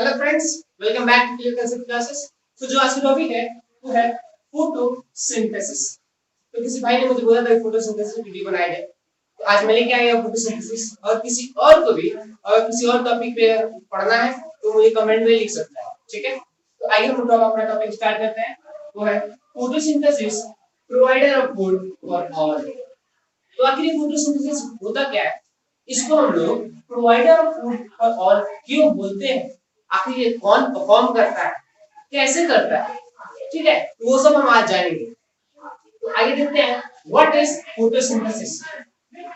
Hello friends, welcome back to clear concept classes. तो जो आज का टॉपिक है वो है फोटोसिंथेसिस। तो किसी भाई ने मुझे बोला था फोटोसिंथेसिस की वीडियो बनाई है, तो आज मैं लेके आया हूं फोटोसिंथेसिस। और किसी और को भी और किसी और टॉपिक पे पढ़ना है तो मुझे कमेंट में लिख सकता है, ठीक है। तो आइए हम लोग अपना टॉपिक स्टार्ट करते हैं। वो है photosynthesis, provider of food for all. तो आखिर ये फोटोसिंथेसिस होता क्या है, इसको हम लोग provider of food for all क्यों बोलते हैं, आखिर ये कौन परफॉर्म करता है, कैसे करता है, ठीक है, तो वो सब हम आज जानेंगे। तो आगे देखते हैं what is photosynthesis.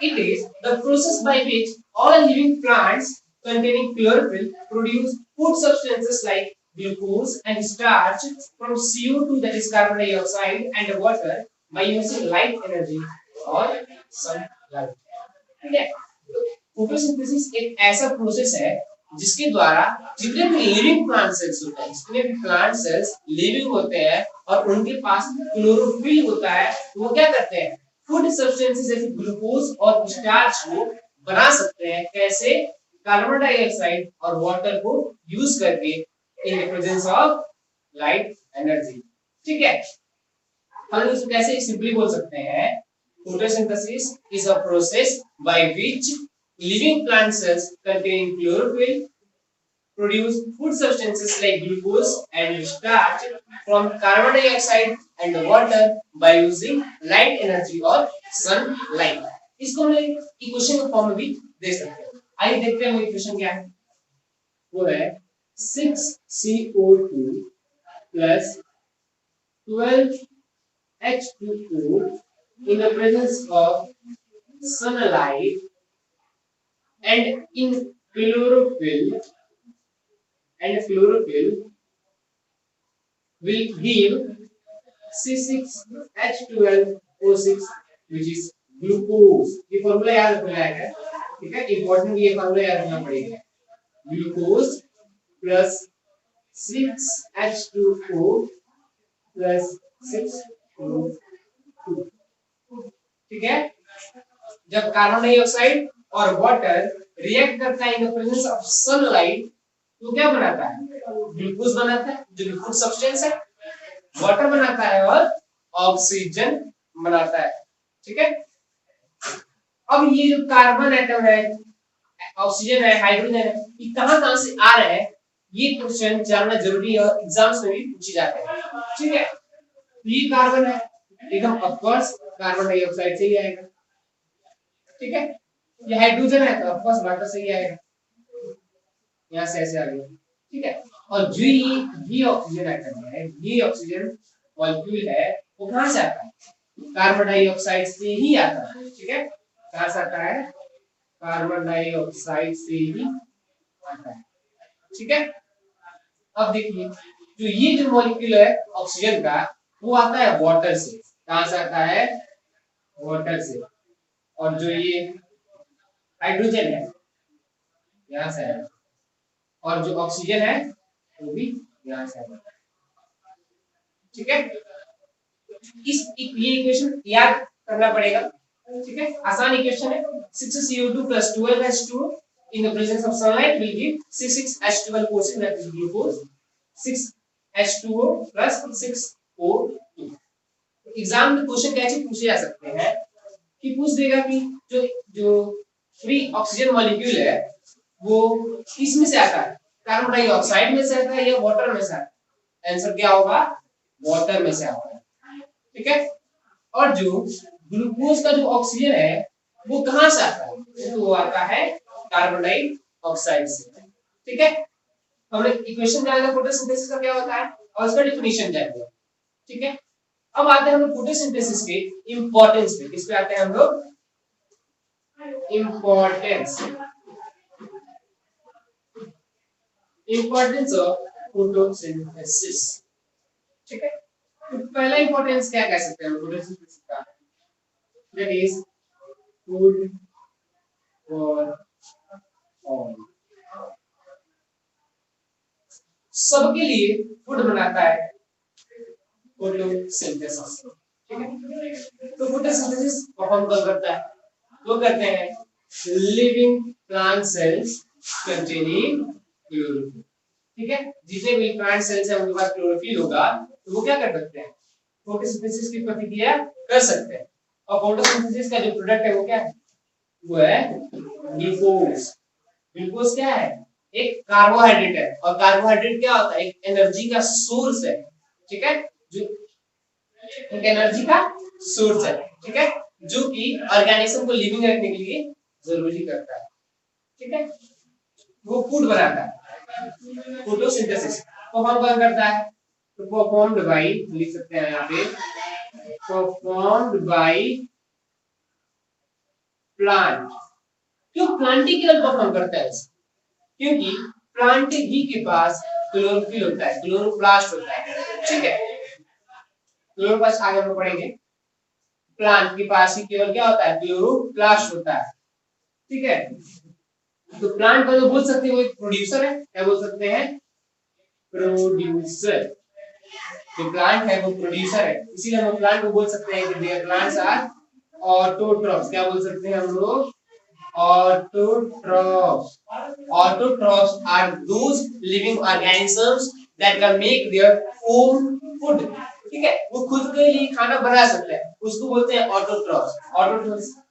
It is the process by which all living plants containing chlorophyll produce food substances like glucose and starch from CO2, that is carbon dioxide, and water by using light energy or sunlight। ठीक है, photosynthesis एक ऐसा process है जिसके द्वारा जितने भी living plant sales होते हैं, जितने भी प्लांट सेल्स लिविंग होते हैं और उनके पास क्लोरोफिल होता है, तो वो क्या करते हैं, फूड सब्सटेंसेस जैसे ग्लूकोज और स्टार्च को बना सकते हैं। कैसे? कार्बन डाइऑक्साइड और वाटर को यूज करके in the presence of light energy. ठीक है, हम इसको कैसे सिंपली बोल सकते हैं, photosynthesis is a process by which living plant cells containing chlorophyll produce food substances like glucose and starch from carbon dioxide and water by using light energy or sunlight। इसको हम इक्वेशन के form में भी दे सकते हैं। आइए देखते हैं वो इक्वेशन क्या है। वो है 6CO2 plus 12H2O in the presence of sunlight and in chlorophyll, and chlorophyll will give C6H12O6 which is glucose। ये फॉर्मूला याद रखना है, ठीक है, इंपॉर्टेंट ये फॉर्मूला याद रखना पड़ेगा। Glucose plus 6H2O plus 6O2। ठीक है, जब कार्बन डाइऑक्साइड और वाटर रिएक्ट करता है in the presence of sunlight, तो क्या बनाता है, ग्लूकोज बनाता है जो कि फूड सब्सटेंस है, वाटर बनाता है और ऑक्सीजन बनाता है। ठीक है, अब ये जो कार्बन एटम है, ऑक्सीजन है, हाइड्रोजन है, ये कहां से आ रहे हैं, ये क्वेश्चन जानना जरूरी है और एग्जाम्स में भी पूछे जाते हैं। ठीक है, तो ये कार्बन है, एकदम ऑफ कोर्स कार्बन डाइऑक्साइड से ही आएगा। ठीक है, ये हाइड्रोजन है तो ऑफ कोर्स वाटर से ही आएगा, यहां से ऐसे आ गया। ठीक है, और जो ये ऑक्सीजन एटम है, ये ऑक्सीजन मॉलिक्यूल है, वो कहां से आता है, कार्बन डाइऑक्साइड से ही आता है। ठीक है, कहां से आता है, कार्बन डाइऑक्साइड से ही आता है। ठीक है, अब देखिए जो ये जो मॉलिक्यूल है ऑक्सीजन का, वो आता है वाटर से। कहां से आता है, वाटर से। और जो ये हाइड्रोजन है यहां से आएगा, और जो ऑक्सीजन है वो भी यहां से आएगा। ठीक है, ये इक्वेशन याद करना पड़ेगा। ठीक है, आसान इक्वेशन है। 6CO2 plus 12H2O in the presence of sunlight will give C6H12O6, that is glucose, 6H2O plus 6O2। Exam में क्वेश्चन कैसे पूछे जा सकते हैं कि पूछ देगा कि जो जो फ्री ऑक्सीजन मॉलिक्यूल है वो किस में से आता है, कार्बन डाइऑक्साइड में से आता है या वाटर में से आता है। आंसर क्या होगा, वाटर में से आता है। ठीक है, और जो ग्लूकोज का जो ऑक्सीजन है वो कहां से आता है, तो वो आता है कार्बन डाइऑक्साइड से। ठीक है, हमने इक्वेशन जाना फोटोसिंथेसिस का क्या होता है और उसका डेफिनेशन जानेंगे। ठीक है, अब आते हैं हम लोग फोटोसिंथेसिस के इंपॉर्टेंस पे। किस पे आते हैं हम लोग, इंपॉर्टेंस, इंपॉर्टेंस ऑफ फोटोसिंथेसिस। ठीक है, तो पहला इंपॉर्टेंस क्या कह सकते हैं हम फोटोसिंथेसिस का, that is food for all. सबके लिए फूड बनाता है फोटोसिंथेसिस। ठीक है, तो फोटोसिंथेसिस परफॉर्म कौन करता है, वो करते हैं living plant sales containing chlorophyll. ठीक है, जितने भी प्लांट सेल्स है उनके पास क्लोरोफिल होगा तो वो क्या कर सकते हैं, फोटोसिंथेसिस की प्रतिक्रिया कर सकते हैं। और फोटोसिंथेसिस का जो प्रोडक्ट है वो क्या है, वो है ग्लूकोज। ग्लूकोज क्या है, एक कार्बोहाइड्रेट है, और कार्बोहाइड्रेट क्या होता है, एक एनर्जी का सोर्स है। ठीक है, जो एक एनर्जी का सोर्स है। ठीक है, जो कि ऑर्गेनिज्म को लिविंग रखने के लिए जरूरी करता है। ठीक है, वो फूड बनाता है। फोटोसिंथेसिस परफॉर्म कौन करता है, तो परफॉर्म्ड बाय, लिख सकते हैं यहाँ पे, परफॉर्म्ड बाय प्लांट। क्यों प्लांट ही केवल परफॉर्म करता है, क्योंकि प्लांट ही के पास क्लोरोफिल होता है, क्लोरोप्लास्ट होता है। ठीक है, क्लोरोप्लास्ट आगे हम पढ़ेंगे। प्लांट के पास ही केवल क्या होता है, क्लोरोप्लास्ट होता है। ठीक है, तो प्लांट को जो बोल सकते हैं वो एक प्रोड्यूसर है, क्या बोल सकते हैं, प्रोड्यूसर। जो प्लांट है वो प्रोड्यूसर है, इसीलिए हम प्लांट को बोल सकते हैं कि देयर प्लांट्स आर ऑटोट्रॉफ्स। क्या बोल सकते हैं हम लोग, autotrophs. Autotrophs are those living organisms that can make their own food. ठीक है, वो खुद के लिए खाना बना सकते हैं, उसको बोलते हैं autotrophs.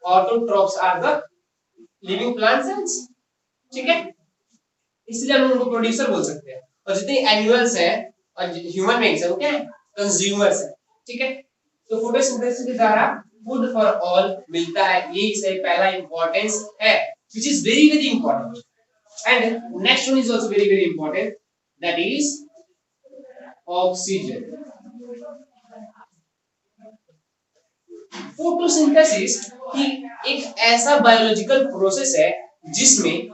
Autotrophs are the living plant cells. ठीक है, इसलिए हम उनको प्रोड्यूसर बोल सकते हैं। और जितने एनिमल्स है और ह्यूमन बीइंग्स है वो क्या है, कंज्यूमर्स है। ठीक है, तो फोटोसिंथेसिस के द्वारा फूड फॉर ऑल मिलता है, ये इसका पहला इंपॉर्टेंस है, which is very very important. And next one is also very very important, that is oxygen. Photosynthesis ही एक ऐसा बायोलॉजिकल प्रोसेस है जिसमें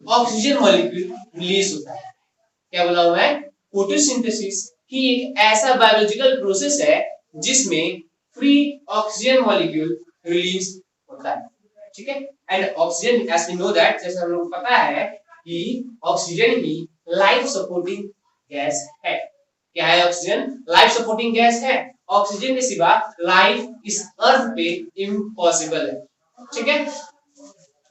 ऑक्सीजन मॉलिक्यूल रिलीज होता है। क्या बोला हुआ है, फोटोसिंथेसिस ही एक ऐसा बायोलॉजिकल प्रोसेस है जिसमें फ्री ऑक्सीजन मॉलिक्यूल रिलीज होता है। ठीक है, and oxygen as we know that, जैसे हम लोग पता है कि ऑक्सीजन ही लाइफ सपोर्टिंग गैस है। क्या है, ऑक्सीजन लाइफ सपोर्टिंग गैस है। ऑक्सीजन के सिवा लाइफ इस अर्थ पे इम्पॉसिबल है। ठीक है,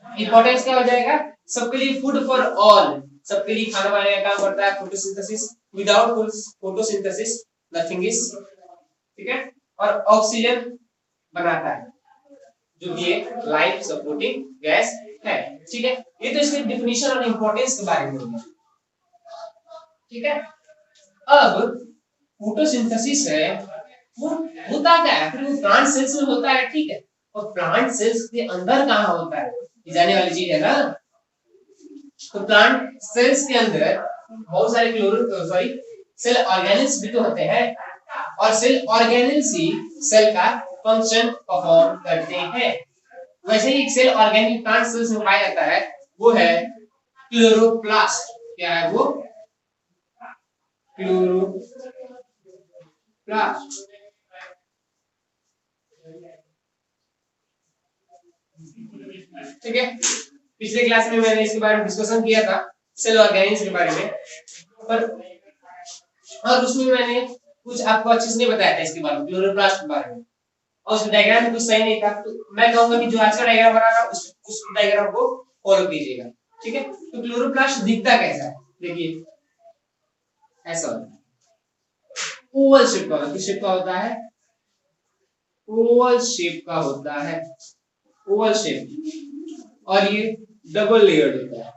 इंपॉर्टेंस क्या हो जाएगा, सबके लिए फूड फॉर ऑल, सबके लिए खाना बनाने का काम करता है photosynthesis. Without photosynthesis nothing is. ठीक है, और ऑक्सीजन बनाता है जो कि एक लाइफ सपोर्टिंग गैस है। ठीक है, ये तो इसकी डेफिनेशन और इंपॉर्टेंस के बारे में हो गया। ठीक है, अब फोटोसिंथेसिस है वो होता क्या है, फिर वो प्लांट सेल्स में होता है। ठीक है, और प्लांट सेल्स के अंदर कहाँ होता है, ये जाने वाली चीज है ना। तो प्लांट सेल्स के अंदर बहुत सारे सेल ऑर्गेनेल्स भी तो होते हैं, और सेल ऑर्गेनेल्स ही सेल का फंक्शन परफॉर्म करते हैं। वैसे ही एक सेल ऑर्गेनिक प्लांट सेल्स में पाया जाता है, वो है क्लोरोप्लास्ट। क्या है वो, क्लोरोप्लास्ट। ठीक है, पिछले क्लास में मैंने इसके बारे में डिस्कशन किया था, सेल ऑर्गेनिल्स के बारे में, पर और उसमें मैंने कुछ आपको अच्छे से नहीं बताया था इसके बारे में, क्लोरोप्लास्ट के बारे में, और उस डायग्राम में कुछ सही नहीं था। तो मैं कहूंगा कि जो आज का डायग्राम बना रहा उस डायग्राम को फॉलो कीजिएगा। ठीक है, तो क्लोरोप्लास्ट दिखता कैसा है, देखिए ऐसा होता है, ओवल शेप का। किस शेप का होता है, ओवल शेप का होता है, ओवल शेप, और ये डबल लेयर्ड होता है।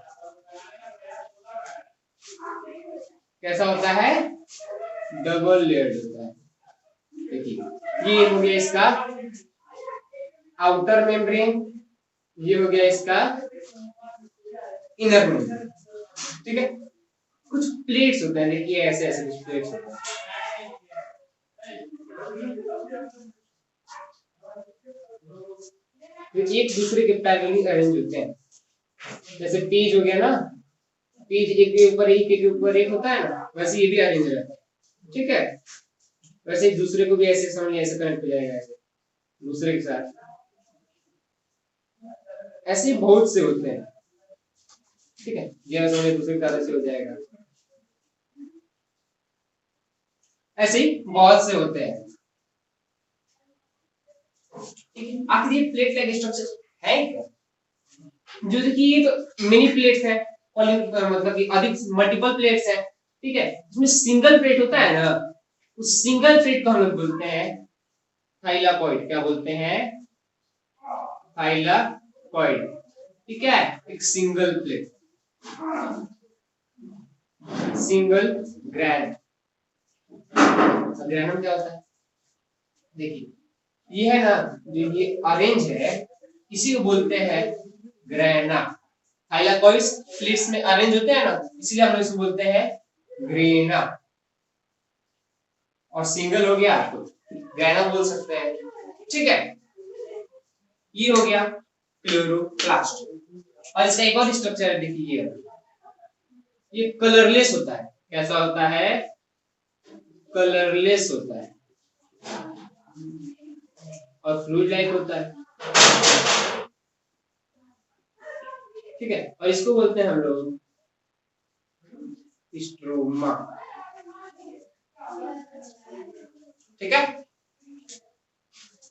कैसा होता है, डबल लेयर्ड होता है। देखिए ये हो गया इसका आउटर मेम्ब्रेन, ये हो गया इसका इनर मेम्ब्रेन। ठीक है, कुछ प्लेट्स होते हैं, देखिए ऐसे ऐसे कुछ प्लेट्स होते हैं। एक दूसरे के पैरेलली अरेंज होते हैं, जैसे पेज हो गया ना, पेज एक के ऊपर एक होता है ना, वैसे ये भी अरेंज रहता है। ठीक है, वैसे एक दूसरे को भी ऐसे समझिए, ऐसे कनेक्ट हो जाएगा, ऐसे दूसरे के साथ, ऐसे बहुत से होते हैं। ठीक है, ये समझिए दूसरे के साथ ऐसे हो जाएगा, ऐसे ही बहुत से होते हैं। आखिर ये प्लेट का स्ट्रक्चर है क्या, जो देखिए ये तो मिनी प्लेट्स है, मतलब कि अधिक मल्टीपल प्लेट्स है, ठीक है, इसमें सिंगल प्लेट होता है ना, उस सिंगल प्लेट को हम लोग बोलते हैं थाइलाकॉइड। क्या बोलते हैं? थाइलाकॉइड, ठीक है, एक single plate, single gran. Granum क्या होता है? देखिए ये है ना, जो ये ऑरेंज है इसी को बोलते हैं ग्रेना। थाइलाकॉइड्स प्लेट्स में अरेंज होते हैं ना, इसीलिए हम लोग इसको बोलते हैं ग्रेना। और सिंगल हो गया तो ग्रेना बोल सकते हैं, ठीक है। ये हो गया क्लोरोप्लास्ट। और इसका एक और स्ट्रक्चर है, देखिए ये कलरलेस होता है। कैसा होता है? कलरलेस होता है और फ्लूइड लाइक होता है, ठीक है। और इसको बोलते हैं हम लोग स्ट्रोमा, ठीक है।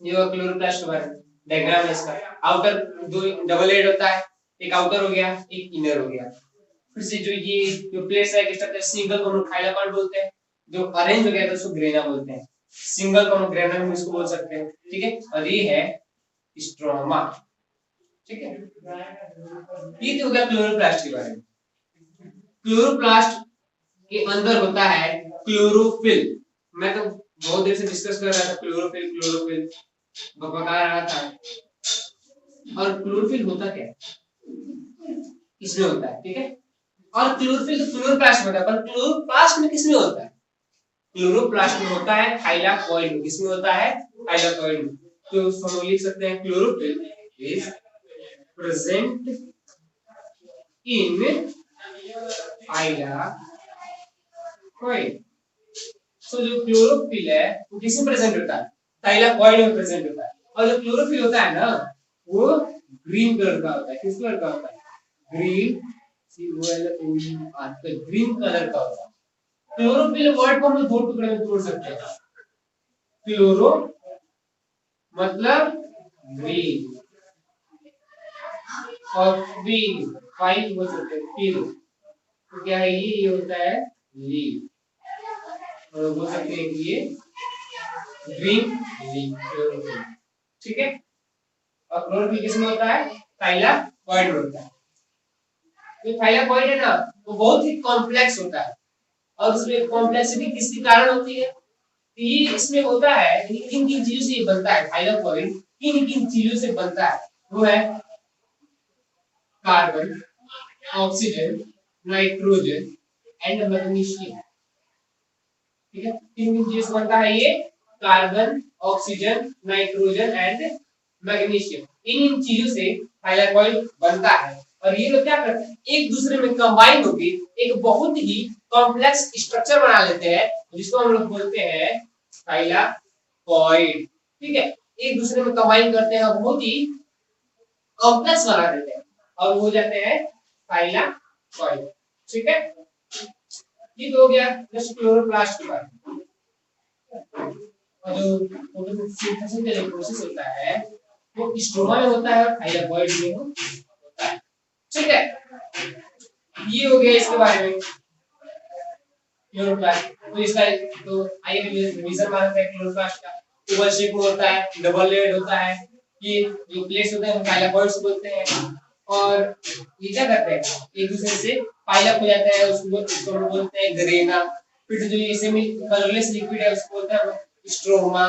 ये क्लोरोप्लास्ट के बारे में डायग्राम है इसका। आउटर दो डबल हेड होता है, एक आउटर हो गया एक इनर हो गया। फिर से जो ये जो प्लेट्स है स्ट्रक्चर सिंगल को हम थाइलाकॉइड बोलते हैं, जो अरेंज हो गया तो उसको ग्रेना बोलते हैं। सिंगल को हम ग्रेना में इसको बोल सकते हैं, ठीक है। और ये है स्ट्रोमा, ठीक है। ये तो हो गया क्लोरोप्लास्ट के बारे में। क्लोरोप्लास्ट के अंदर होता है क्लोरोफिल। मैं तो बहुत देर से डिस्कस कर रहा था क्लोरोफिल क्लोरोफिल बता रहा था। और क्लोरोफिल होता क्या है? इसमें होता है, ठीक है। और क्लोरोफिल तो क्लोरोप्लास्ट में होता है, पर क्लोरोप्लास्ट में किसमें होता है? क्लोरोप्लास्ट में होता है थाइलाकॉइड में। किसमें होता है? थाइलाकॉइड में। तो हम लिख सकते हैं chlorophyll is present in thylakoid. So जो क्लोरोफिल है वो किसमें प्रेजेंट होता है? थाइलाकॉइड में प्रेजेंट होता है। और जो क्लोरोफिल होता है ना वो ग्रीन कलर का होता है। किस कलर का होता है? ग्रीन, COLOUR, तो ग्रीन कलर का होता है। क्लोरोफिल वर्ड को हम दो टुकड़े में तोड़ सकते हैं। क्लोरो मतलब ग्रीन और फिल फाइल बोल सकते हैं फिल। तो क्या है ये होता है लीफ, और बोल सकते हैं कि ये ग्रीन लीफ, ठीक है। और क्लोरोफिल किसमें होता है? थाइलाकॉइड में होता है। जो थाइलाकॉइड है ना वो बहुत ही कॉम्प्लेक्स होता है। और उसमें कॉम्प्लेक्सिटी किसके कारण होती है? ये इसमें होता है किन किन चीजों से ये बनता है? थाइलाकॉइड किन किन चीजों से बनता है? वो है carbon, oxygen, nitrogen and magnesium, ठीक है। किन किन चीजों से बनता है ये? Carbon, oxygen, nitrogen and magnesium. इन चीजों से थाइलाकॉइड बनता है। और ये लोग क्या करते हैं? एक दूसरे में कंबाइन होकर एक बहुत ही कॉम्प्लेक्स स्ट्रक्चर बना लेते हैं, जिसको हम लोग बोलते हैं थाइलाकॉइड, ठीक है। एक दूसरे में कंबाइन करते हैं, बहुत ही कॉम्प्लेक्स बना देते हैं और वो हो जाते हैं थाइलाकॉइड, ठीक है। ये तो हो गया जस्ट क्लोरोप्लास्ट के बारे में। और जो फोटोसिंथेसिस का जो प्रोसेस होता है वो स्ट्रोमा में होता है और थाइलाकॉइड में होता है, ठीक है। ये हो गया इसके बारे में क्लोरोप्लास्ट। तो इसका तो आइए रिवीजन मारते हैं क्लोरोप्लास्ट का। ओवल शेप में होता है, डबल लेयर्ड होता है, ये जो प्लेट्स होते हैं थाइलाकॉइड्स बोलते हैं। और ये क्या करते हैं? एक दूसरे से पाइल हो जाता है, उसको हम बोलते हैं ग्रेना। फिर जो ये सेमी कलरलेस लिक्विड है उसको बोलते हैं स्ट्रोमा,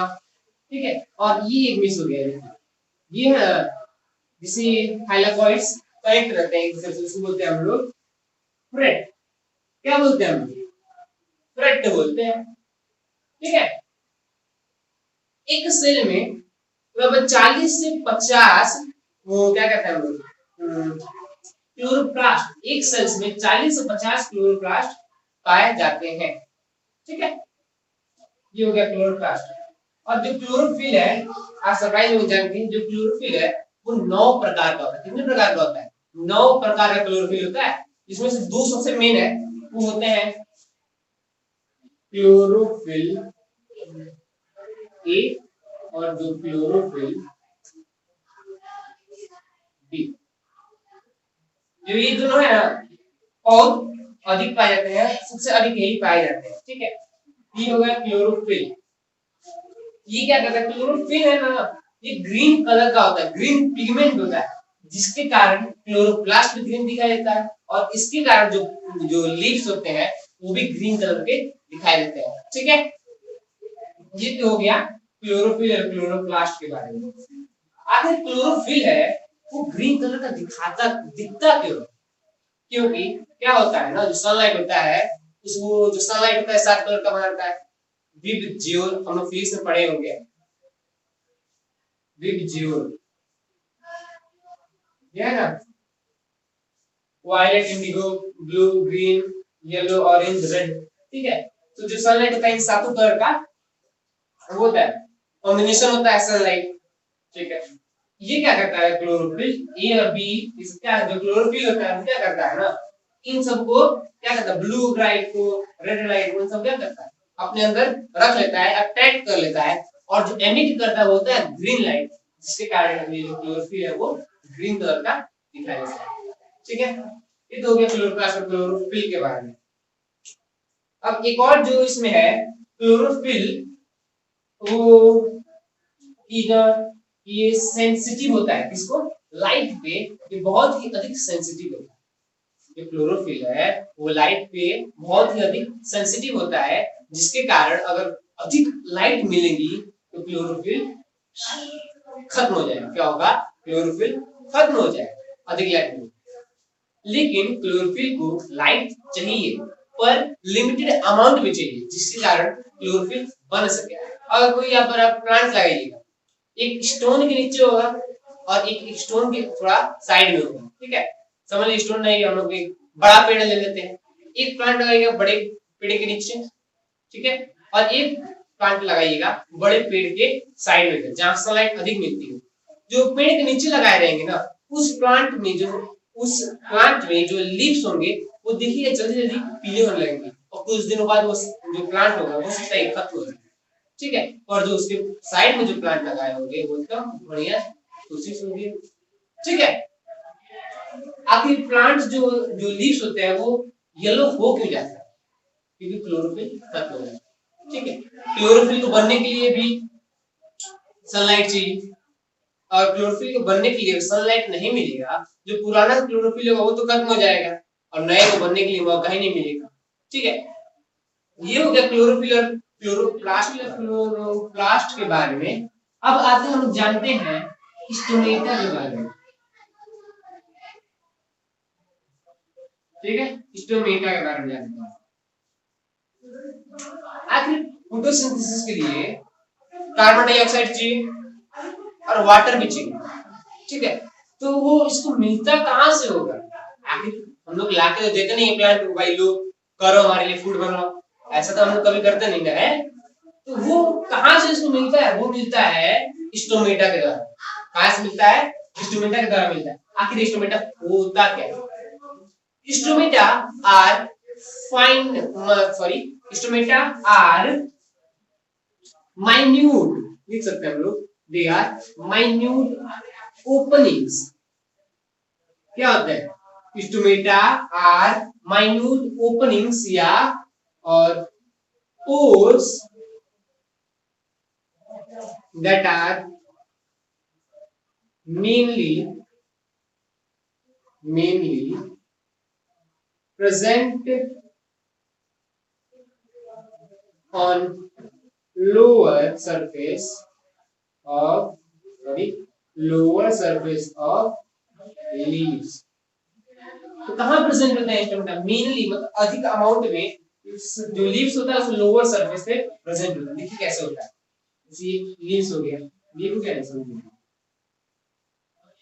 ठीक है। और ये एक मिस हो गया है, ये है जिसे थाइलाकॉइड्स कनेक्ट रहते हैं एक दूसरे से, उसको बोलते हैं हम लोग फ्रेट। क्या बोलते हैं हम लोग? फ्रेट बोलते हैं, ठीक है। एक सेल में लगभग 40 से 50 वो क्या कहते हैं हम लोग क्लोरोप्लास्ट। एक सेल्स में 40 से 50 क्लोरोप्लास्ट पाए जाते हैं, ठीक है। ये हो गया क्लोरोप्लास्ट। और जो क्लोरोफिल है आप सरप्राइज में जानते हैं, जो क्लोरोफिल है वो 9 प्रकार का होता है। कितने प्रकार का होता है? 9 प्रकार का क्लोरोफिल होता है। इसमें से दो सबसे मेन है, वो होते हैं क्लोरोफिल ए और जो क्लोरोफिल बी। जो ये दोनों है ना बहुत अधिक पाए जाते हैं, सबसे अधिक यही पाए जाते हैं। ठीक है, ये हो गया क्लोरोफिल। ये क्या करता है, क्लोरोफिल है ना, ये ग्रीन कलर का होता है, ग्रीन पिगमेंट होता है, जिसके कारण क्लोरोप्लास्ट भी ग्रीन दिखाई देता है, और इसके कारण जो जो लीव्स होते हैं वो भी ग्रीन कलर के दिखाई देते हैं। ठीक है, ये तो हो गया क्लोरोफिल और क्लोरोप्लास्ट के बारे में। आखिर क्लोरोफिल है वो ग्रीन कलर का दिखता क्यों? क्योंकि क्या होता है ना, जो सनलाइट होता है उसको, जो सनलाइट होता है 7 कलर का बनाता है। विबजियोर, हम लोग फिजिक्स में पढ़े होंगे, विबजियोर, ये है ना, violet, indigo, blue, green, yellow, orange, red. ठीक है, तो जो सनलाइट होता है इन 7 कलर का वो होता है, कॉम्बिनेशन होता है सनलाइट। ठीक है, ये क्या करता है क्लोरोफिल, ए और बी, इसका जो क्लोरोफिल होता है वो क्या करता है ना, इन सबको क्या करता है, ब्लू लाइट को, रेड लाइट को, इन सब क्या करता है अपने अंदर रख लेता है, अट्रैक्ट कर लेता है, और जो एमिट करता है वो होता है ग्रीन लाइट, जिसके कारण ये जो क्लोरोफिल है वो ग्रीन कलर का दिखाई देता है। ठीक है, ये तो हो गया क्लोरोप्लास्ट और क्लोरोफिल के बारे में। अब एक और जो इसमें है क्लोरोफिल, वो इधर ये सेंसिटिव होता है, किसको, लाइट पे, ये बहुत ही अधिक सेंसिटिव होता है। जो क्लोरोफिल है वो लाइट पे बहुत ही अधिक सेंसिटिव होता है, जिसके कारण अगर अधिक लाइट मिलेगी तो क्लोरोफिल खत्म हो जाएगा। क्या होगा, क्लोरोफिल खत्म हो जाएगा अधिक लाइट मिलेगी। लेकिन क्लोरोफिल को लाइट चाहिए, पर लिमिटेड अमाउंट में चाहिए, जिसके कारण क्लोरोफिल बन सके। अगर कोई यहाँ पर आप प्लांट लगाइएगा, एक स्टोन के नीचे होगा और एक स्टोन के थोड़ा साइड में होगा। ठीक है, समझ लीजिए स्टोन नहीं, हम लोग एक बड़ा पेड़ ले लेते हैं, एक प्लांट लगाइएगा बड़े पेड़ के नीचे, ठीक है, और एक प्लांट लगाइएगा बड़े पेड़ के साइड में, जहां सनलाइट अधिक मिलती है। जो पेड़ के नीचे लगाए रहेंगे ना, उस प्लांट में जो लीव्स होंगे वो देखिए जल्दी जल्दी पीले होने लगेंगे, और कुछ दिनों बाद वो जो प्लांट होगा वो सही खत्म हो जाएगा। ठीक है, और जो उसके साइड में जो प्लांट लगाए होंगे वो एकदम बढ़िया कोशिश होगी। ठीक है, आखिर प्लांट जो जो लीव्स होते हैं वो येलो हो क्यों जाता है, क्योंकि क्लोरोफिल खत्म हो जाता है। ठीक है, क्लोरोफिल को बनने के लिए भी सनलाइट चाहिए, और क्लोरोफिल को बनने के लिए सनलाइट नहीं मिलेगा, जो पुराना क्लोरोफिल होगा वो तो खत्म हो जाएगा, और नए को बनने के लिए मौका ही नहीं मिलेगा। ठीक है, ये हो गया क्लोरोफिल और क्लोरोप्लास्ट के बारे में। अब आते हैं, हम जानते हैं स्टोमेटा के बारे में। ठीक है, स्टोमेटा के बारे में जानते हैं। आखिर फोटोसिंथेसिस के लिए कार्बन डाइऑक्साइड चाहिए और वाटर भी चाहिए। ठीक है, तो वो इसको मिलता कहां से होगा? आखिर हम लोग लाके तो देते नहीं है प्लांट को, भाई लो करो हमारे लिए फूड बनाओ, ऐसा तो हम लोग कभी करते नहीं है। तो वो कहां से इसको मिलता है? वो मिलता है स्टोमेटा के द्वारा। कहां से मिलता है? स्टोमेटा के द्वारा मिलता है। आखिर स्टोमेटा होता क्या है? Stomata are stomata are minute, लिख सकते हैं हम लोग, दे आर माइन्यूट ओपनिंग्स। क्या होता है? स्टोमेटा आर माइन्यूट ओपनिंग्स या और pores that are mainly present on lower surface of leaves। तो कहाँ प्रेजेंट होता है स्टोमेटा? मेनली मतलब अधिक अमाउंट में जो लीव्स होता है उस लोअर सरफेस पे प्रेजेंट होता है। देखिए कैसे होता है, जैसे लीव्स हो गया, लीव को क्या है समझिए,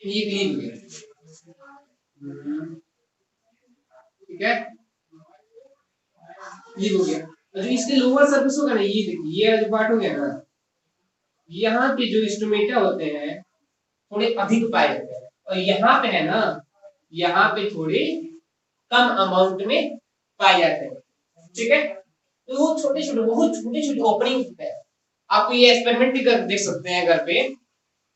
ये लीव हो गया, ठीक है, लीव हो गया। और जो इसके लोअर सरफेस होगा ना, ये देखिए ये जो पार्ट हो गया ना, यहाँ पे जो स्टोमेटा होते हैं थोड़े अधिक पाए जाते हैं, और यहाँ पे है ना, यहाँ पे थोड़े कम अमाउंट में पाए जाते हैं। ठीक है, तो वो छोटे छोटे बहुत छोटे छोटे ओपनिंग है। आप ये एक्सपेरिमेंट भी कर देख सकते हैं घर पे,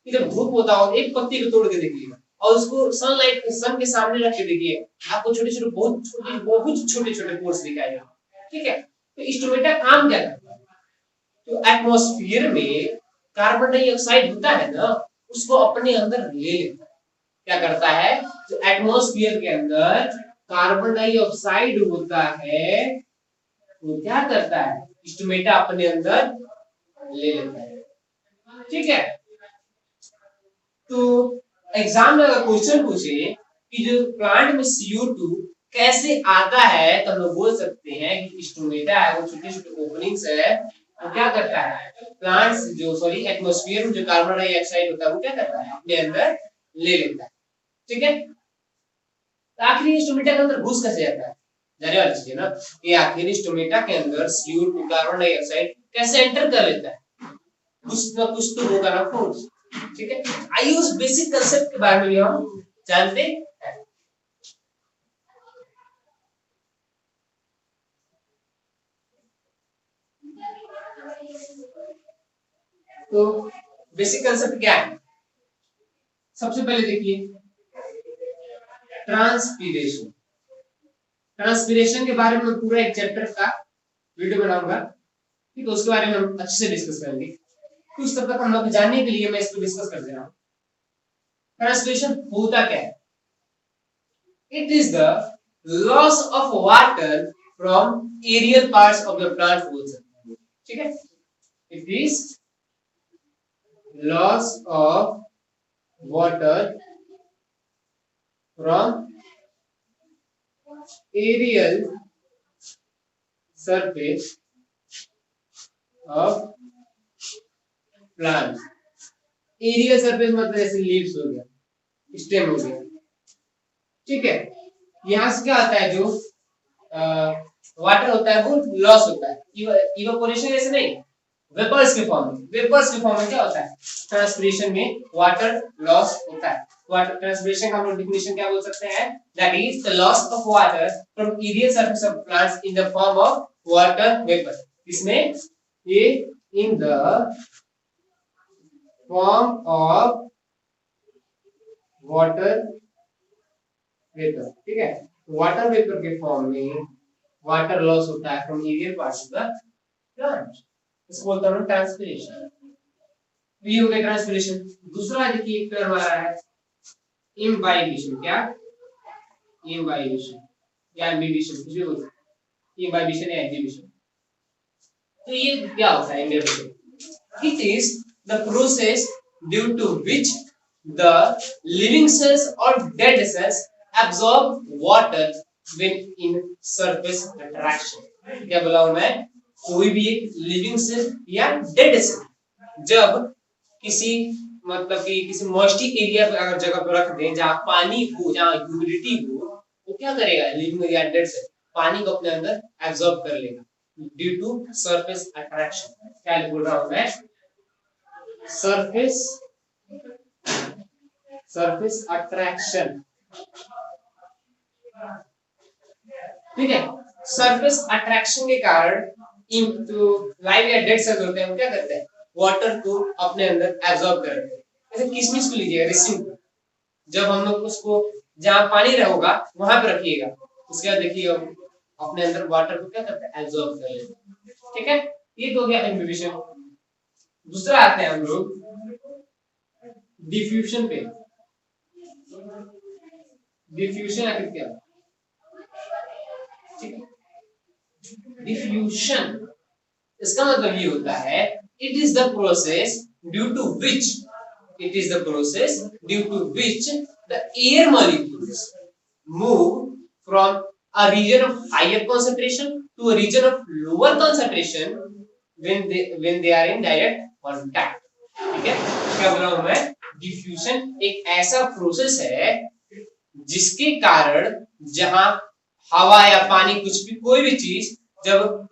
जब धूप होता हो एक पत्ती को तोड़ के देखिएगा, और उसको सनलाइट सन के सामने रख के देखिए, आपको छोटे छोटे बहुत छोटे छोटे पोर्स दिखाई देंगे, ठीक है। तो इंस्ट्रूमेंटा काम क्या करता है, तो एटमॉस्फेयर में कार्बन डाइऑक्साइड होता है ना, उसको अपने अंदर ले लेता है। क्या करता है, जो एटमॉस्फेयर के अंदर कार्बन डाइऑक्साइड होता है, वो क्या करता है, इंस्ट्रूमेंटा अपने अंदर ले लेता है, ठीक है। तो एग्जाम में अगर क्वेश्चन पूछे कि जो प्लांट में CO2 कैसे आता है, तो हम लोग बोल सकते हैं कि स्टोमेटा है, वो छोटे छोटे ओपनिंग्स है, वो क्या करता है, प्लांट्स जो सॉरी एटमॉस्फेयर में जो कार्बन डाइऑक्साइड होता है, वो क्या करता है, अपने अंदर ले लेता है, ठीक है। तो आखिरी स्टोमेटा के अंदर घुस कैसे जाता है, जाने वाली चीज है ना, ये आखिरी स्टोमेटा के अंदर CO2 कार्बन डाइऑक्साइड कैसे एंटर कर लेता है, कुछ ना कुछ तो होगा ना फोर्स, ठीक है। आइए उस बेसिक कंसेप्ट के बारे में भी हम जानते हैं। तो बेसिक कंसेप्ट क्या है, सबसे पहले देखिए ट्रांसपीरेशन। ट्रांसपीरेशन के बारे में पूरा एक चैप्टर का वीडियो बनाऊंगा, ठीक है, उसके बारे में हम अच्छे से डिस्कस करेंगे। कुछ तब तक हम लोग जानने के लिए मैं इसको डिस्कस कर दे रहा हूँ। ट्रांसपीरेशन होता क्या है, it is the loss of water from aerial parts of the plant, बोल सकते हैं, ठीक है। It is loss of water from aerial surface of plant। Aerial surface मतलब जैसे लीव्स हो गया, स्टेम हो गया, ठीक है। यहां से क्या आता है, जो वाटर होता है वो लॉस होता है, इवापोरेशन जैसे नहीं, वेपर्स के फॉर्म में। वेपर्स के फॉर्म में क्या होता है, ट्रांसपिरेशन में वाटर लॉस होता है। वाटर ट्रांसपिरेशन का हम लोग डेफिनेशन क्या बोल सकते हैं, that is the loss of water from aerial surface of plants in the form of water vapour. इसमें ये in the form of water vapour, ठीक है। वाटर वेपर के फॉर्म में वाटर लॉस होता है from aerial parts of the plant, इसको बोलते हैं ट्रांसपिरेशन। ये हो गया ट्रांसपिरेशन। दूसरा देखिए एक टर्म आ रहा है इम्बाइबिशन। क्या, इम्बाइबिशन या एम्बिबिशन, कुछ भी बोल सकते हैं, इम्बाइबिशन या एम्बिबिशन। तो ये क्या होता है imbibition, it is the process due to which the living cells और dead cells absorb water when in surface attraction। क्या बोला हूं मैं, कोई भी एक लिविंग सेल या डेड सेल जब किसी मतलब कि किसी मॉइस्टी एरिया पे अगर जगह पर रख दें, जहां पानी हो, जहां ह्यूमिडिटी हो, वो क्या करेगा, लिविंग या डेड सेल पानी को अपने अंदर एब्जॉर्ब कर लेगा ड्यू टू सरफेस अट्रैक्शन। क्या बोल रहा हूं मैं, सरफेस सरफेस अट्रैक्शन, ठीक है। सरफेस अट्रैक्शन के कारण जो लाइव या डेड सेल्स होते हैं वो क्या करते हैं, वाटर को अपने अंदर एब्जॉर्ब करते हैं। जैसे किशमिश को लीजिए, रेसिन को, जब हम लोग उसको जहां पानी रहेगा वहां पे रखिएगा, उसके बाद देखिएगा अपने अंदर वाटर को क्या करता है, एब्जॉर्ब कर लेता है, ठीक है। ये तो हो गया इम्बिबिशन। दूसरा आते हैं हम लोग डिफ्यूजन पे। डिफ्यूजन आखिर क्या, डिफ्यूजन इसका मतलब ये होता है, it is the process due to which, it is the process due to which the air molecules move from a region of higher concentration to a region of lower concentration when they are in direct contact, ठीक है। क्या बोला हूं मैं, diffusion एक ऐसा process है जिसके कारण जहां हवा या पानी कुछ भी कोई भी चीज जब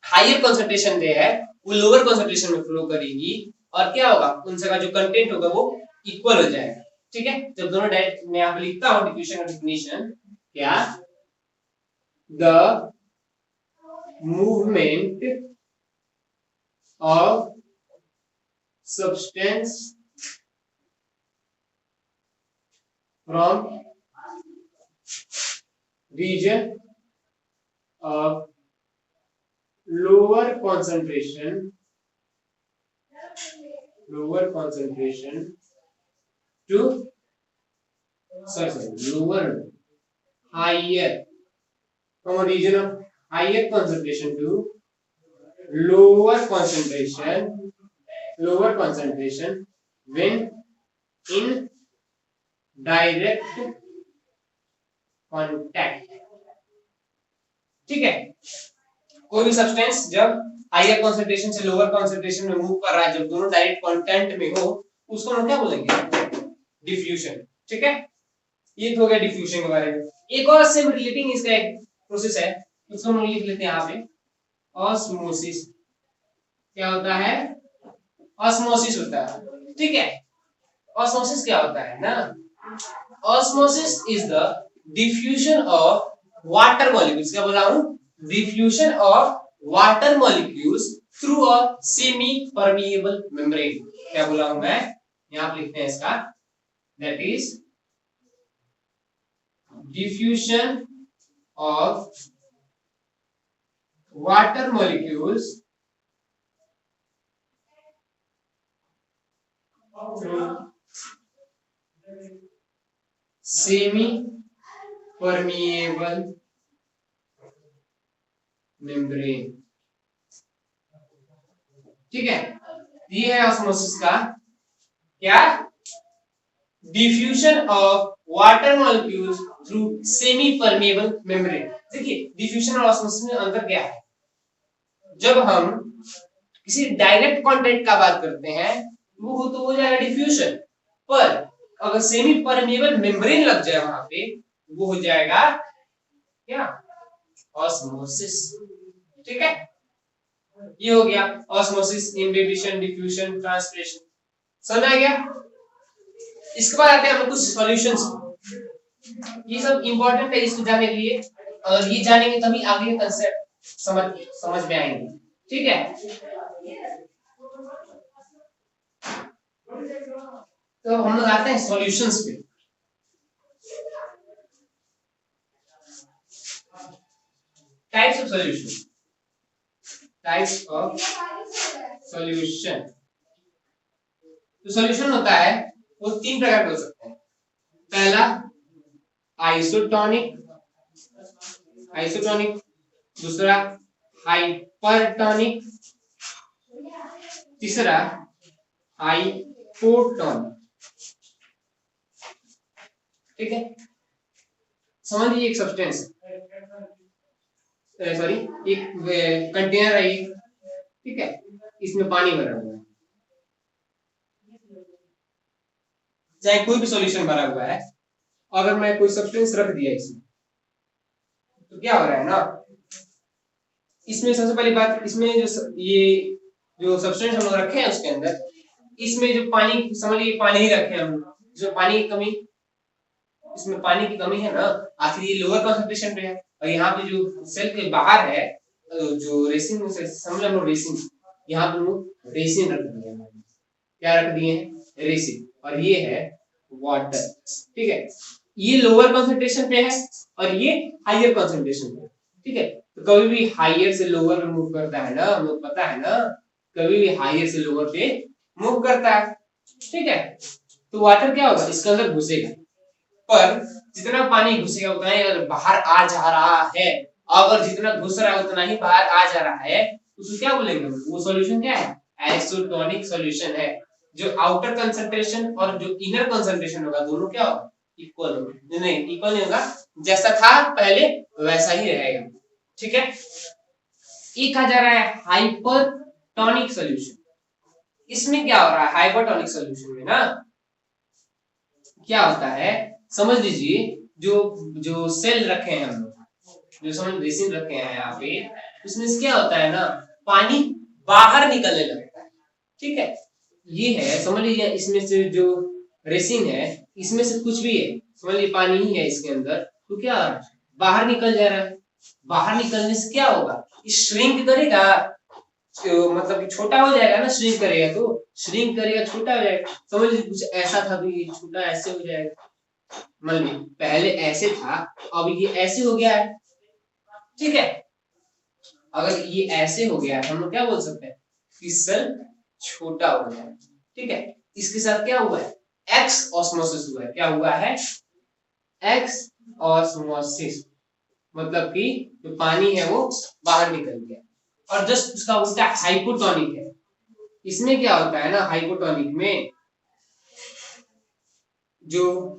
हायर कंसंट्रेशन पे है वो लोअर कंसंट्रेशन में फ्लो करेगी, और क्या होगा, उनसे का जो कंटेंट होगा वो इक्वल हो जाएगा, ठीक है। जब दोनों डायरेक्ट मैं यहां पे लिखता हूं डिफ्यूजन का डेफिनेशन, क्या, the movement of substance from region of lower concentration to lower higher from a region of higher concentration to lower concentration when in direct contact। ठीक है, कोई भी सब्सटेंस जब हायर कॉन्सेंट्रेशन से लोअर कॉन्सेंट्रेशन में move कर रहा है, जब दोनों डायरेक्ट कांटेक्ट में हो, उसको हम क्या बोलेंगे? डिफ्यूजन। ठीक है, ये तो हो गया डिफ्यूजन के बारे में। एक और सेम रिलेटिंग इसका एक प्रोसेस है, उसको हम लिख लेते हैं यहाँ पे, ऑस्मोसिस। क्या होता है? ऑस्मोसिस होता है। ठीक है, ऑस्मोसिस क्या होता है ना? Osmosis is the diffusion of water molecules. क्या बोला हूं? Diffusion of water molecules through a semi permeable membrane. क्या बोला हूं मैं? यहां पे लिखते हैं इसका, that is diffusion of water molecules through semi permeable membrane। ठीक है, ये है ऑस्मोसिस का क्या? Diffusion of water molecules through semi permeable membrane. देखिए, डिफ्यूजन और ऑस्मोसिस में अंतर क्या है? जब हम किसी डायरेक्ट कांटेक्ट का बात करते हैं वो तो हो जाएगा डिफ्यूजन, पर अगर सेमी परमेबल मेम्ब्रेन लग जाए वहां पे, वो हो जाएगा क्या? ऑस्मोसिस। ठीक है, ये हो गया ऑस्मोसिस, इम्बिबिशन, डिफ्यूजन, ट्रांसपिरेशन। समझ आ गया? इसके बाद आते हैं हम कुछ सॉल्यूशंस। ये सब इंपॉर्टेंट है इसको जानने के लिए, और ये जानेंगे तभी आगे कंसेप्ट समझ में आएंगे। ठीक है, तो हम लोग आते हैं सॉल्यूशंस पे। Types of solution, types of solution. तो सॉल्यूशन होता है वो तीन प्रकार के हो सकते हैं। पहला आइसोटोनिक, दूसरा हाइपरटोनिक, तीसरा हाइपोटोनिक। ठीक है, समझिए एक सब्सटेंस, सॉरी एक कंटेनर है, ठीक है, इसमें पानी भरा हुआ है, चाहे कोई भी सॉल्यूशन भरा हुआ है, अगर मैं कोई सब्सटेंस रख दिया इसमें, तो क्या हो रहा है ना, इसमें सबसे पहली बात, इसमें ये जो सब्सटेंस हम लोग रखे हैं उसके अंदर, इसमें जो पानी, समझ लीजिए पानी ही रखे हैं हम, जो पानी की कमी, इसमें पानी की कमी है ना, आखिर ये लोअर कंसंट्रेशन पे है, और यहाँ पे जो सेल के बाहर है जो रेसिन, समझ लो रेसिन, यहाँ पे लोग रेसिन रख दिए हैं। क्या रख दिए हैं? रेसिन। और ये है वाटर। ठीक है, ये लोअर कंसंट्रेशन पे है और ये हायर कंसंट्रेशन पे। ठीक है, तो कभी भी हायर से लोअर में मूव करता है ना, हम लोग पता है ना, कभी भी हायर से लोअर पे मूव करता है। ठीक है, तो वाटर क्या होगा? इसके अंदर घुसेगा, पर जितना पानी घुसेगा उतना ही अगर बाहर आ जा रहा है, अगर जितना घुस रहा है उतना ही बाहर आ जा रहा है, तो उसको क्या बोलेंगे? वो सॉल्यूशन क्या है? आइसोटोनिक सॉल्यूशन है। जो आउटर कंसंट्रेशन और जो इनर कंसंट्रेशन होगा, दोनों क्या होगा? इक्वल होगा। नहीं, इक्वल नहीं होगा, जैसा था पहले वैसा ही रहेगा। ठीक है, ये कहा जा रहा है हाइपरटोनिक सॉल्यूशन। इसमें क्या हो रहा है? हाइपरटोनिक सॉल्यूशन में ना क्या होता है, समझ लीजिए, जो सेल रखे हैं हम लोग, जो समझ रेसिन रखे हैं यहाँ पे, उसमें से क्या होता है ना, पानी बाहर निकलने लगता है। ठीक है, ये है, समझ लीजिए, इसमें से जो रेसिन है, इसमें से कुछ भी है, समझ लीजिए पानी ही है इसके अंदर, तो क्या बाहर निकल जा रहा है। बाहर निकलने से क्या होगा? श्रिंक करेगा, मतलब कि छोटा हो जाएगा ना, श्रिंक करेगा तो श्रिंक करेगा, छोटा हो जाएगा। समझ लीजिए कुछ ऐसा था तो ये छोटा ऐसे हो जाएगा। मान ली पहले ऐसे था, अब ये ऐसे हो गया है, ठीक है। अगर ये ऐसे हो गया हम लोग क्या बोल सकते हैं कि सेल छोटा हो गया है, ठीक है। इसके साथ क्या हुआ है, एक्स ऑस्मोसिस हुआ है। क्या हुआ है, एक्स ऑस्मोसिस, मतलब कि जो पानी है वो बाहर निकल गया। और जस्ट उसका उल्टा हाइपोटोनिक है। इसमें क्या होता है ना, हाइपोटोनिक में जो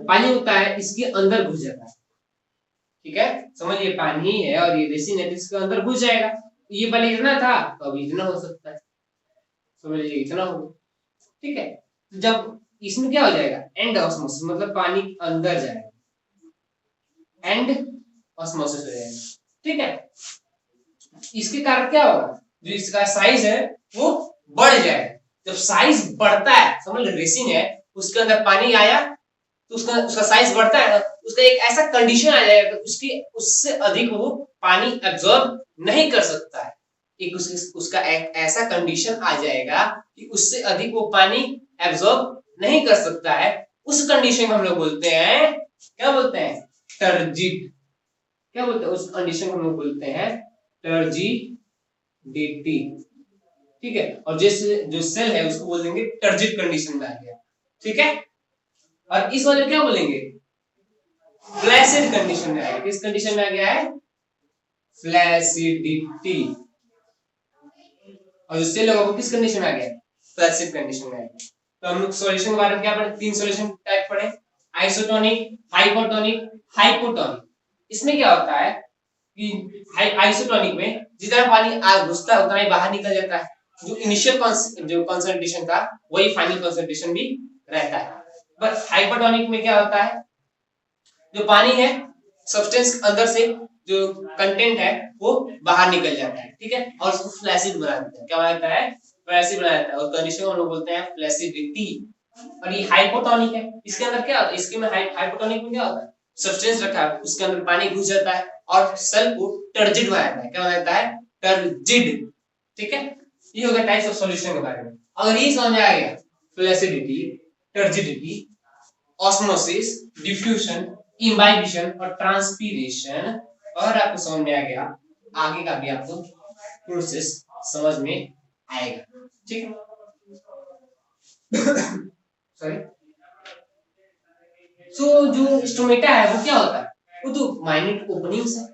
पानी होता है इसके अंदर घुस जाता है, ठीक है। समझिए पानी है और ये रेसिन है, इसके अंदर घुस जाएगा। ये पहले इतना था तो अभी इतना हो सकता है, समझिए इतना हो, ठीक है। जब इसमें क्या हो जाएगा, एंड ऑस्मोसिस, मतलब पानी अंदर जाएगा, एंड ऑस्मोसिस हो जाएगा, ठीक है। इसके कारण क्या होगा, जो इसका साइज है वो बढ़ जाएगा। जब साइज बढ़ता है, समझ लो रेसिन है उसके अंदर पानी आया तो उसका उसका साइज बढ़ता है ना, उसका एक ऐसा कंडीशन आ जाएगा उसकी उससे अधिक वो पानी एब्जॉर्ब नहीं कर सकता है। एक उसका एक ऐसा कंडीशन आ जाएगा कि उससे अधिक वो पानी एब्जॉर्ब नहीं कर सकता है। उस कंडीशन को हम लोग बोलते हैं, क्या बोलते हैं, टर्जिड। क्या बोलते हैं उस कंडीशन को हम लोग बोलते हैं टर्जिडिटी, ठीक है। और जिस जो सेल है उसको बोल देंगे टर्जिड कंडीशन में आ गया, ठीक है। और इस वाले क्या बोलेंगे, फ्लैसिड कंडीशन में आ गया। किस कंडीशन में आ गया है, फ्लैसिडिटी। और जो सेल होगा वो किस कंडीशन में आ गया, फ्लैसिड कंडीशन में आ गया। तो हम लोग सॉल्यूशन के बारे में क्या पढ़े, तीन सॉल्यूशन टाइप पढ़े, आइसोटोनिक, हाइपोटोनिक, हाइपोटोनिक। इसमें क्या होता है कि आइसोटोनिक में जितना पानी घुसता है उतना ही बाहर निकल जाता है। जो इनिशियल जो कंसंट्रेशन था वही फाइनल कंसंट्रेशन भी रहता है। बट हाइपोटोनिक में क्या होता है, जो पानी है सब्सटेंस अंदर से जो कंटेंट है वो बाहर निकल जाता है, ठीक है। और उसको फ्लैसिड बना देता है। क्या बना देता है, फ्लैसिड बना देता है। और कंडीशन को हम लोग बोलते हैं फ्लैसिडिटी। और ये हाइपोटोनिक है, इसके अंदर क्या होता है, इसके में हाइपोटोनिक में क्या होता है, सब्सटेंस रखा है उसके अंदर पानी घुस जाता है और सेल को टर्जिड बनाता है। क्या बनाता है, टर्जिड, ठीक है। ये हो गया टाइप्स ऑफ सॉल्यूशन के बारे में। अगर ये समझ में आ गया, flaccidity, turgidity, osmosis, diffusion, imbibition और ट्रांसपीरेशन, और आपको समझ में आ गया, आगे का भी आपको प्रोसेस समझ में आएगा, ठीक है। सॉरी। सो जो स्टोमेटा है वो क्या होता है, वो तो माइन्यूट ओपनिंग्स है।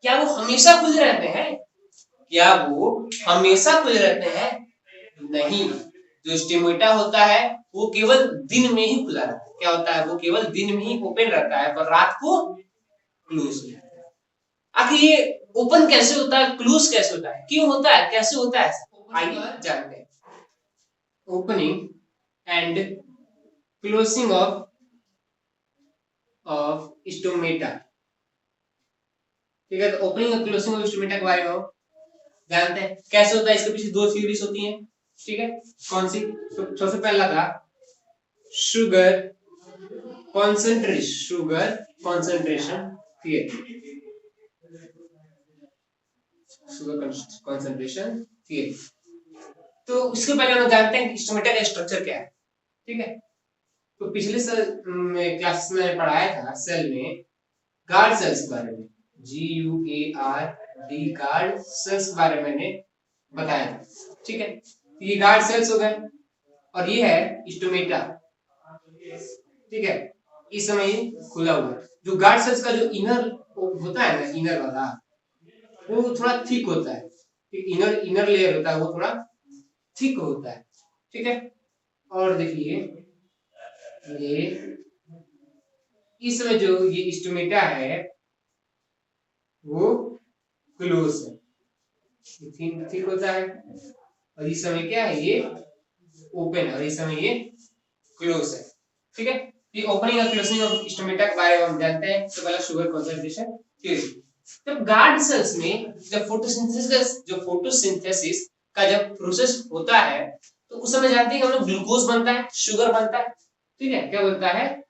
क्या वो हमेशा खुले रहते हैं, क्या वो हमेशा खुले रहते हैं, नहीं। जो स्टोमेटा होता है वो केवल दिन में ही खुला रहता है। क्या होता है, वो केवल दिन में ही ओपन रहता है पर रात को क्लोज रहता है। आखिर ये ओपन कैसे होता है, क्लोज कैसे होता है, क्यों होता है, कैसे होता है, आइए जानते हैं। Opening and closing of stomata, ठीक है। तो ओपनिंग और क्लोजिंग ऑफ स्टोमेटा के बारे में जानते हैं कैसे होता है। इसके पीछे दो थ्योरीज होती हैं, ठीक है। कौन सी, तो सबसे पहला था sugar concentration theory, sugar concentration theory. तो उसके पहले हम जानते हैं कि स्टोमेटा का स्ट्रक्चर क्या है, ठीक है। तो पिछले क्लास में पढ़ाया था सेल में गार्ड सेल्स के बारे में, GUARD, गार्ड सेल्स के बारे में मैंने बताया था, ठीक है। तो ये गार्ड सेल्स हो गए और ये है स्टोमेटा, ठीक है। इस समय खुला हुआ है। जो गार्ड सेल्स का जो इनर होता है ना, इनर वाला वो थोड़ा थिक होता है, इनर लेयर होता है वो थोड़ा थिक होता है, ठीक है। और देखिए ये इसमें जो ये स्टोमेटा है वो क्लोज है, ठीक होता है। और इस समय क्या है, ये ओपन है और इस समय ये क्लोज है, ठीक है। ये ओपनिंग और क्लोजिंग ऑफ स्टोमेटा के बारे में हम जानते हैं। तो पहला शुगर कॉन्सेंट्रेशन थ्योरी। जब गार्ड सेल्स में जब फोटोसिंथेसिस का जब प्रोसेस होता है तो उस समय जानते हैं कि हम लोग ग्लूकोज बनता है, शुगर बनता है, ठीक है। क्या बनता है,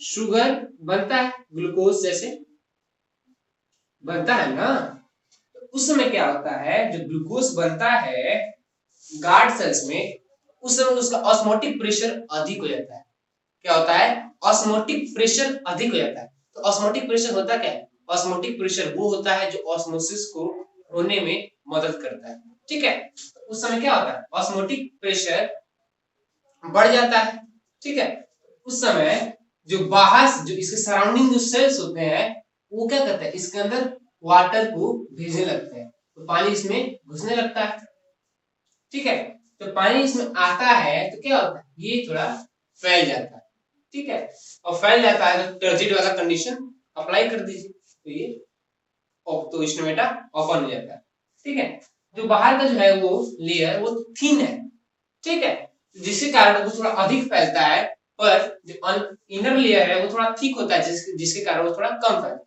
शुगर बनता है, ग्लूकोज जैसे बनता है ना। उस समय क्या होता है, जो ग्लूकोज बनता है गार्ड सेल्स में, उस समय उसका ऑस्मोटिक प्रेशर अधिक हो जाता है। क्या होता है, ऑस्मोटिक प्रेशर अधिक हो जाता है। तो ऑस्मोटिक प्रेशर होता क्या है? ऑस्मोटिक प्रेशर वो होता है जो ऑस्मोसिस को होने में मदद करता है। ठीक है, उस समय क्या होता है? ऑस्मोटिक प्रेशर बढ़ जाता है। ठीक है, उस समय जो बाहर जो इसके सराउंडिंग जो सेल्स होते हैं वो क्या करते हैं? इसके अंदर वाटर को भेजने लगते हैं, तो पानी इसमें घुसने लगता है। ठीक है, तो पानी इसमें आता है तो क्या होता है? ये थोड़ा फैल जाता है। ठीक है, और फैल जाता है तो टर्जिड वाला कंडीशन अप्लाई कर दीजिए, तो ये तो स्टोमेटा ओपन हो जाता है। ठीक है, जो बाहर का जो है वो लेयर वो थिन है। ठीक है, जिसके कारण वो थोड़ा अधिक फैलता है, पर जो इनर लेयर है वो थोड़ा थिक होता है, जिसके कारण वो थोड़ा कम फैलता है।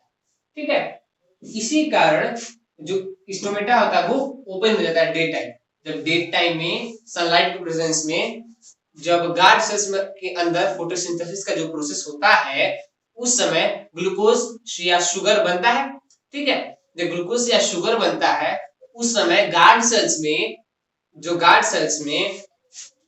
ठीक है, इसी कारण जो स्टोमेटा होता है वो ओपन हो जाता है डे टाइम। जब डे टाइम में सनलाइट के प्रेजेंस में जब गार्ड सेल्स के अंदर फोटोसिंथेसिस का जो प्रोसेस होता है उस समय ग्लूकोज या शुगर बनता है। ठीक है, जब ग्लूकोज या शुगर बनता है उस समय गार्ड सेल्स में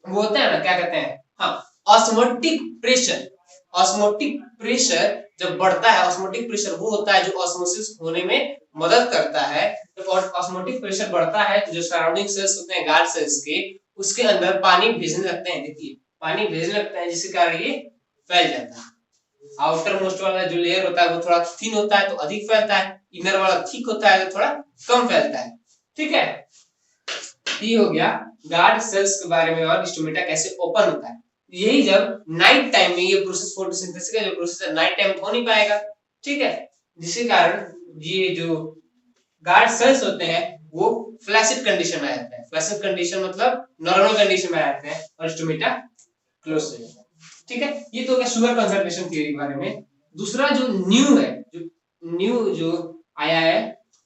वो होता है ना, क्या कहते हैं, हाँ, ऑस्मोटिक प्रेशर। ऑस्मोटिक प्रेशर जब बढ़ता है, ऑस्मोटिक प्रेशर वो होता है जो ऑस्मोसिस होने में मदद करता है। जब ऑस्मोटिक प्रेशर बढ़ता है तो जो सराउंडिंग सेल्स होते हैं गार्ड सेल्स के, उसके अंदर पानी भेजने लगते हैं। देखिए, पानी भेजने लगते हैं, जिसके कारण ये फैल जाता है। आउटर मोस्ट वाला जो लेयर होता है वो थोड़ा थिन होता है तो अधिक फैलता है, इनर वाला थिक होता है तो थोड़ा कम फैलता है। ठीक है, ये हो गया गार्ड सेल्स के बारे में और स्टोमेटा कैसे ओपन होता है। यही जब नाइट टाइम में ये प्रोसेस, फोटोसिंथेसिस का जो प्रोसेस है नाइट टाइम हो नहीं पाएगा। ठीक है, जिसके कारण ये जो गार्ड सेल्स होते हैं वो फ्लैसिड कंडीशन में आ जाते हैं। फ्लैसिड कंडीशन मतलब नॉर्मल कंडीशन में आ जाते हैं और स्टोमेटा क्लोज हो जाता है। ठीक है, ये तो हो गया शुगर कंसंट्रेशन थ्योरी के बारे में। दूसरा जो न्यू जो आया है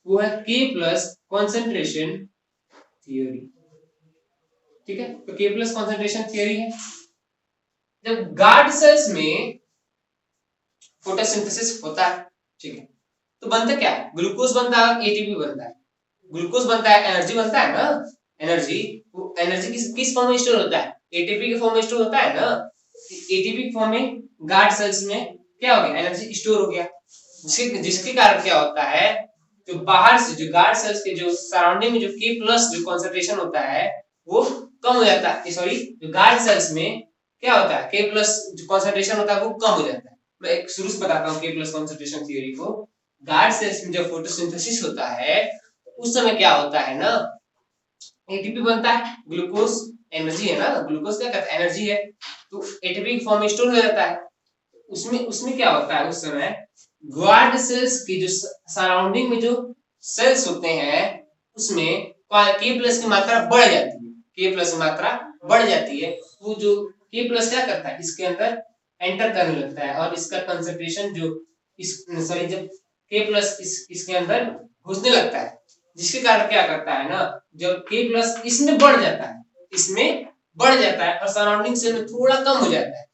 वो है K प्लस कॉन्सेंट्रेशन थियोरी। ठीक है, तो K प्लस कॉन्सेंट्रेशन थियोरी है जब गार्ड सेल्स में फोटोसिंथेसिस होता है। ठीक है, तो बनता क्या है? ग्लूकोज बनता है, एटीपी बनता है। ग्लूकोज बनता है, एनर्जी बनता है ना। एनर्जी, वो एनर्जी किस फॉर्म में स्टोर होता है? एटीपी के फॉर्म में स्टोर होता है ना। एटीपी के फॉर्म में गार्ड सेल्स में क्या हो गया? एनर्जी स्टोर हो गया, जिसके कारण क्या होता है? जो बाहर से जो गार्ड सेल्स के जो सराउंडिंग में जो K प्लस जो कंसंट्रेशन होता है वो कम हो जाता है। सॉरी, जो गार्ड सेल्स में क्या होता है? K प्लस जो कंसंट्रेशन होता है वो कम हो जाता है। मैं एक शुरू से बताता हूँ K प्लस कंसंट्रेशन थ्योरी को। गार्ड सेल्स में जब फोटोसिंथेसिस होता है उस समय क्या होता है ना, एटीपी बनता है, ग्लूकोज एनर्जी है ना, ग्लूकोज क्या कहता है? एनर्जी है, तो एटीपी के फॉर्म में स्टोर हो जाता है। उसमें उसमें क्या होता है? उस समय गार्ड सेल्स की जो सराउंडिंग में जो सेल्स होते हैं उसमें K प्लस की मात्रा बढ़ जाती है। K प्लस की मात्रा बढ़ जाती है, वो जो K प्लस क्या करता है? इसके अंदर एंटर करने लगता है और इसका कंसंट्रेशन जो इस सॉरी जब K प्लस इसके अंदर घुसने लगता है, जिसके कारण क्या करता है ना, जब K प्लस इसमें बढ़ जाता है, इसमें बढ़ जाता है और सराउंडिंग सेल में थोड़ा कम हो जाता है,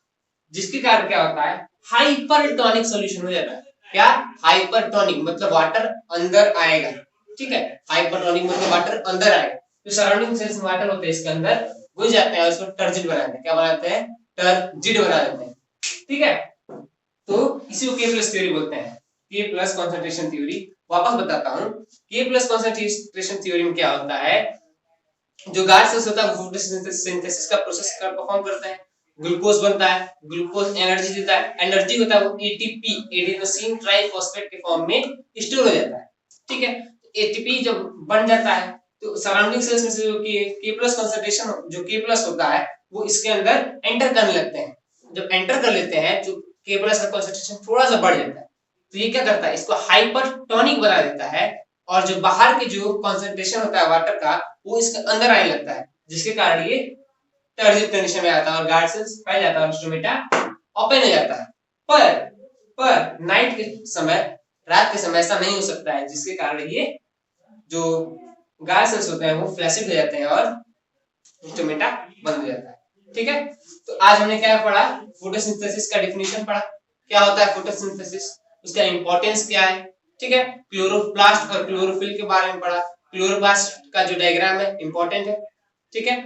जिसके कारण क्या होता है? हाइपरटोनिक सॉल्यूशन हो जाता है। क्या? हाइपरटोनिक मतलब वाटर अंदर आएगा। ठीक है, हाइपरटोनिक मतलब वाटर अंदर आएगा, तो सराउंडिंग सेल्स में वाटर होते हैं इसके अंदर घुस जाते हैं और इसको टर्जिड बनाते हैं। क्या बनाते हैं? टर्जिड बना देते हैं। ठीक है, तो इसी को K प्लस थ्योरी बोलते हैं, K प्लस कॉन्सेंट्रेशन थ्योरी। वापस बताता हूं, K प्लस कॉन्सेंट्रेशन थ्योरी में क्या होता है? जो गार्ड सेल्स होता है वो फोटोसिंथेसिस का प्रोसेस कर परफॉर्म करता है, ग्लूकोज बनता है, ग्लूकोज एनर्जी देता है, एनर्जी होता है वो एटीपी, एडिनोसिन ट्राइफॉस्फेट के फॉर्म में स्टोर हो जाता है। ठीक है, एटीपी जब बन जाता है तो सराउंडिंग सेल्स में से जो K प्लस कंसंट्रेशन जो K प्लस होता है वो इसके अंदर एंटर करने लगते हैं। जब एंटर कर लेते हैं जो K प्लस का कंसंट्रेशन थोड़ा सा बढ़ जाता है, तो ये क्या करता है? इसको हाइपरटोनिक बना देता है और जो बाहर के जो कंसंट्रेशन होता है वाटर का वो इसके अंदर आने लगता है, जिसके कारण ये टर्जिड कंडीशन में आता है और गार्ड सेल्स फैल जाता है और स्टोमेटा ओपन हो जाता है। पर नाइट के समय, रात के समय ऐसा नहीं हो सकता है, जिसके कारण ये जो गार्ड सेल्स होते हैं वो फ्लैसिड हो जाते हैं और स्टोमेटा बंद हो जाता है। ठीक है, तो आज हमने क्या पढ़ा? फोटोसिंथेसिस का डेफिनेशन पढ़ा, क्या होता है फोटोसिंथेसिस, उसका इंपॉर्टेंस क्या है। ठीक है, क्लोरोप्लास्ट और क्लोरोफिल के बारे में पढ़ा। क्लोरोप्लास्ट का जो डायग्राम है इंपॉर्टेंट है। ठीक है,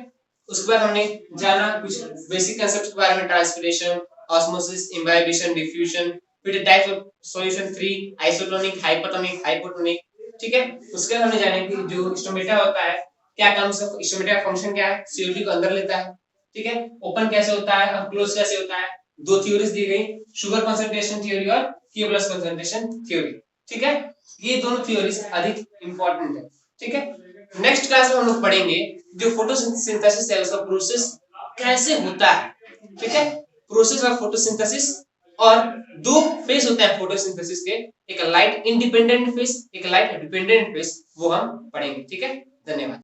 उसके बाद हमने जाना कुछ बेसिक कंसेप्ट के बारे में, ट्रांसपिरेशन ऑस्मोसिस, इम्बाइबिशन, डिफ्यूजन, फिर types of solution 3, isotonic, hypotonic, hypotonic. ठीक है, उसके बाद हमें जानेंगे जो स्टोमेटा होता है क्या काम, उसका स्टोमेटा का फंक्शन क्या है, CO2 को अंदर लेता है। ठीक है, ओपन कैसे होता है और क्लोज कैसे होता है, दो थ्योरीज दी गई, शुगर कंसंट्रेशन थ्योरी और K प्लस कंसंट्रेशन थ्योरी। ठीक है, ये दोनों थ्योरीज अधिक इंपॉर्टेंट है। ठीक है, नेक्स्ट क्लास में हम लोग पढ़ेंगे जो फोटोसिंथेसिस है उसका प्रोसेस कैसे होता है। ठीक है, प्रोसेस ऑफ फोटोसिंथेसिस, और दो फेज होते हैं फोटोसिंथेसिस के, एक लाइट इंडिपेंडेंट फेज, एक लाइट डिपेंडेंट फेज, वो हम पढ़ेंगे। ठीक है, धन्यवाद।